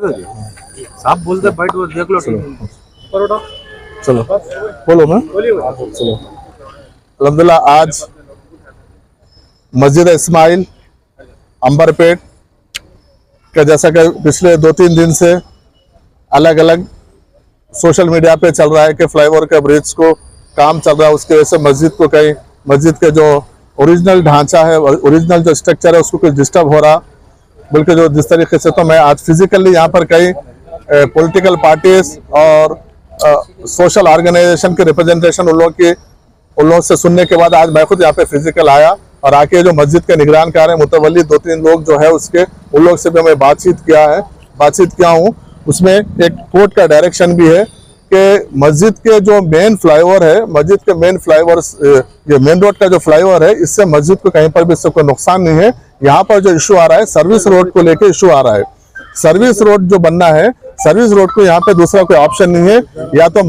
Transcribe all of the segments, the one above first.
साहब बोलते बैठ वो देख लो। चलो बोलो मैं चलो। अल्हम्दुलिल्लाह आज मस्जिद इस्माइल अंबरपेट का जैसा कि पिछले 2-3 दिन से अलग अलग सोशल मीडिया पे चल रहा है कि फ्लाईओवर के ब्रिज को काम चल रहा है, उसकी वजह से मस्जिद को कहीं मस्जिद के जो ओरिजिनल ढांचा है, ओरिजिनल जो स्ट्रक्चर है उसको कुछ डिस्टर्ब हो रहा, बल्कि जो जिस तरीके से तो मैं आज फिजिकली यहाँ पर कई पॉलिटिकल पार्टीज और सोशल ऑर्गेनाइजेशन के रिप्रेजेंटेशन उन लोगों से सुनने के बाद आज मैं खुद यहाँ पे फिजिकल आया और आके जो मस्जिद के निगरान कर रहे हैं मुतवल्ली 2-3 लोग जो है उसके उन लोग से भी मैं बातचीत किया हूँ। उसमें एक कोर्ट का डायरेक्शन भी है कि मस्जिद के जो मेन फ्लाईओवर है, मस्जिद के मेन फ्लाईओवर, ये मेन रोड का जो फ्लाईओवर है, इससे मस्जिद को कहीं पर भी इससे कोई नुकसान नहीं है। यहाँ पर जो इशू आ रहा है सर्विस रोड को लेकर इशू आ रहा है। सर्विस रोड जो बनना है, सर्विस रोड को यहाँ पे दूसरा कोई ऑप्शन नहीं है, या तो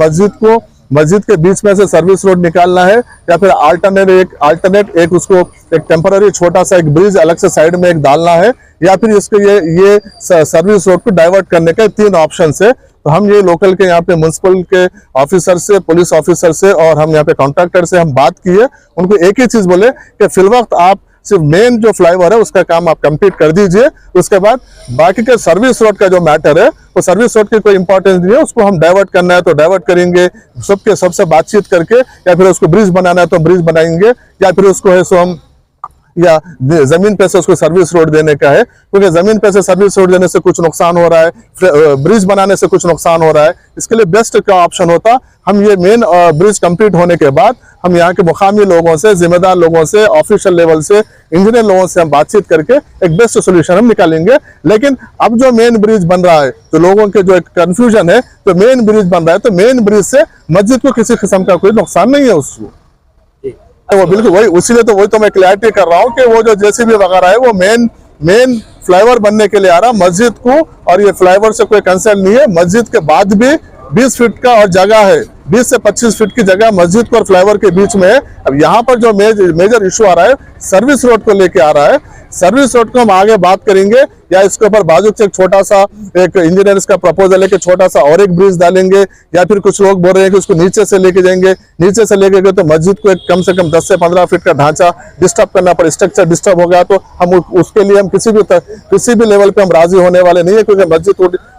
मस्जिद के बीच में से सर्विस रोड निकालना है या फिर अल्टरनेट एक उसको एक टेम्पररी छोटा सा एक ब्रिज अलग से साइड में एक डालना है, या फिर इसको ये सर्विस रोड को डाइवर्ट करने के 3 ऑप्शन है। तो हम ये लोकल के यहाँ पे म्युनिसिपल के ऑफिसर से, पुलिस ऑफिसर से और हम यहाँ पे कॉन्ट्रैक्टर से हम बात की है। उनको एक ही चीज बोले कि फिलवक्त आप सिर्फ मेन जो फ्लाईओवर है उसका काम आप कंप्लीट कर दीजिए, उसके बाद बाकी के सर्विस रोड का जो मैटर है वो सर्विस रोड की कोई इंपॉर्टेंस नहीं है, उसको हम डाइवर्ट करना है तो डाइवर्ट करेंगे, सबसे बातचीत करके, या फिर उसको ब्रिज बनाना है तो ब्रिज बनाएंगे, या फिर उसको है सो हम या जमीन पे से उसको सर्विस रोड देने का है, क्योंकि जमीन पे से सर्विस रोड देने से कुछ नुकसान हो रहा है, ब्रिज बनाने से कुछ नुकसान हो रहा है। इसके लिए बेस्ट क्या ऑप्शन होता, हम ये मेन ब्रिज कंप्लीट होने के बाद हम यहाँ के मुकामी लोगों से, जिम्मेदार लोगों से, ऑफिशियल लेवल से, इंजीनियर लोगों से हम बातचीत करके एक बेस्ट सोल्यूशन हम निकालेंगे। लेकिन अब जो मेन ब्रिज बन रहा है, तो लोगों के जो एक कंफ्यूजन है, तो मेन ब्रिज बन रहा है तो मेन ब्रिज से मस्जिद को किसी किस्म का कोई नुकसान नहीं है उसको, वो बिल्कुल वही, उसीलिए तो वही तो मैं क्लैरिटी कर रहा हूँ कि वो जो जेसीबी वगैरह है वो मेन फ्लाईओवर बनने के लिए आ रहा मस्जिद को, और ये फ्लाईओवर से कोई कंसर्न नहीं है। मस्जिद के बाद भी 20 फीट का और जगह है, 20 से 25 फीट की जगह मस्जिद को और फ्लाईओवर के बीच में है। अब यहाँ पर जो मेजर इशू आ रहा है सर्विस रोड को लेके आ रहा है। सर्विस रोड को हम आगे बात करेंगे, या इसके ऊपर बाजू से एक छोटा सा एक इंजीनियर्स का प्रपोजल है कि छोटा सा और एक ब्रिज डालेंगे, या फिर कुछ लोग बोल रहे हैं कि उसको नीचे से लेके जाएंगे। नीचे से लेके गए तो मस्जिद को एक कम से कम 10 से 15 फीट का ढांचा डिस्टर्ब करना पड़े, स्ट्रक्चर डिस्टर्ब हो गया तो हम उसके लिए हम किसी भी लेवल पे हम राजी होने वाले नहीं है, क्योंकि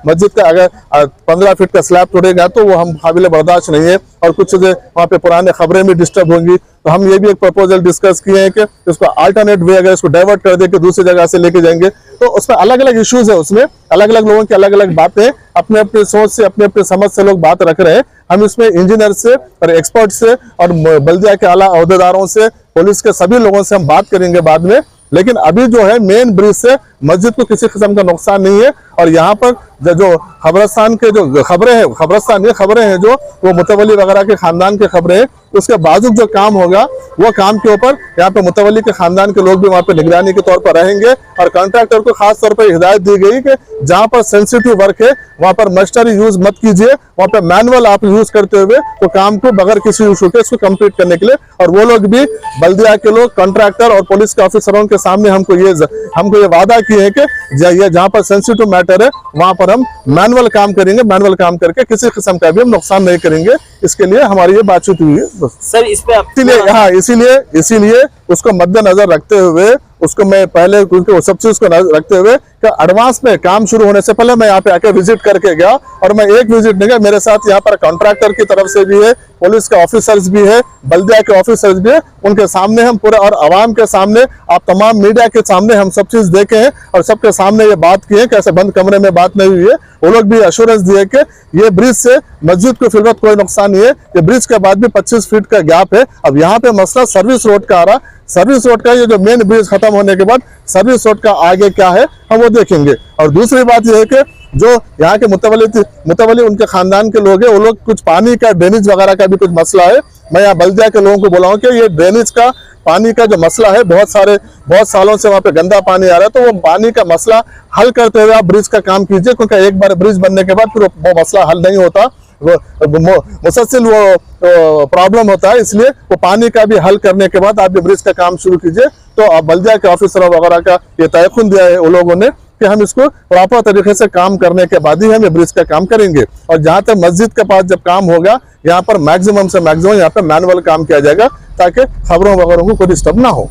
मस्जिद का अगर 15 फीट का स्लैब टूटेगा तो वो हम काबिल बर्दाश्त नहीं है, और कुछ वहाँ पे पुराने खबरें भी डिस्टर्ब होंगी। तो हम ये भी एक प्रपोजल डिस्कस किए हैं कि उसको अल्टरनेट वे अगर इसको डाइवर्ट कर दे कि दूसरी जगह से लेके जाएंगे, तो उसमें अलग अलग इश्यूज है, उसमें अलग अलग लोगों की अलग अलग बातें, अपने अपने सोच से, अपने अपने समझ से लोग बात रख रहे हैं। हम इसमें इंजीनियर से और एक्सपर्ट से और बल्दिया के आला अहदेदारों से, पुलिस के सभी लोगों से हम बात करेंगे बाद में। लेकिन अभी जो है मेन ब्रिज से मस्जिद को किसी किस्म का नुकसान नहीं है। और यहाँ पर जो खबरस्तान के जो खबरें हैं जो वो मुतवल्ली वगैरह के खानदान के खबरें हैं, उसके बाजू जो काम होगा वो काम के ऊपर यहाँ पे मुतवल्ली के खानदान के लोग भी वहाँ पे निगरानी के तौर पर रहेंगे। और कॉन्ट्रैक्टर को खास तौर पर हिदायत दी गई कि जहाँ पर सेंसिटिव वर्क है वहाँ पर मशीनरी यूज मत कीजिए, वहाँ पे मैनुअल आप यूज करते हुए तो काम को बगैर किसी इशू के इसको कंप्लीट करने के लिए। और वो लोग भी बल्दिया के लोग, कॉन्ट्रैक्टर और पुलिस के ऑफिसरों के सामने हमको ये वादा किए हैं कि जहाँ पर सेंसिटिव मैटर है वहां पर हम मैनुअल काम करेंगे, मैनुअल काम करके किसी किस्म का भी हम नुकसान नहीं करेंगे। इसके लिए हमारी ये बातचीत हुई है सर। इस पे इसीलिए उसको मद्देनजर रखते हुए, उसको मैं पहले सब चीज को रखते हुए कि एडवांस में काम शुरू होने से पहले मैं यहाँ पे आके विजिट करके गया। और मैं एक विजिट नहीं गया, मेरे साथ यहाँ पर कॉन्ट्रैक्टर की तरफ से भी है, पुलिस के ऑफिसर्स भी है, बल्दिया के ऑफिसर्स भी है। उनके सामने हम पूरे, और आवाम के सामने, आप तमाम मीडिया के सामने हम सब चीज देखे हैं और सबके सामने ये बात की है कि ऐसे बंद कमरे में बात नहीं हुई है। वो लोग भी एश्योरेंस दिए कि ये ब्रिज से मस्जिद को फिलहाल कोई नुकसान नहीं है। ये ब्रिज के बाद भी 25 फीट का गैप है। अब यहाँ पे मसला सर्विस रोड का आ रहा, सर्विस रोड का ये जो मेन ब्रिज खत्म होने के बाद सर्विस रोड का आगे क्या है हम वो देखेंगे। और दूसरी बात यह है कि जो यहाँ के मुतवल्ली उनके खानदान के लोग हैं, वो लोग कुछ पानी का, ड्रेनेज वगैरह का भी कुछ मसला है। मैं यहाँ बल्दिया के लोगों को बोला हूँ कि ये ड्रेनेज का, पानी का जो मसला है, बहुत सालों से वहाँ पे गंदा पानी आ रहा है, तो वो पानी का मसला हल करते हुए आप ब्रिज का काम कीजिए, क्योंकि एक बार ब्रिज बनने के बाद फिर वो मसला हल नहीं होता, मुसलसल वो प्रॉब्लम होता है। इसलिए वो पानी का भी हल करने के बाद आप ब्रिज का काम शुरू कीजिए। तो आप बल्दिया के ऑफिसर वगैरह का ये तयखुन दिया है उन लोगों ने कि हम इसको प्रॉपर तरीके से काम करने के बाद ही हम ये ब्रिज का काम करेंगे। और जहां तक मस्जिद के पास जब काम होगा, यहाँ पर मैक्सिमम से मैक्सिमम यहाँ पर मैनुअल काम किया जाएगा, ताकि खबरों वगैरह को कोई डिस्टर्ब ना हो।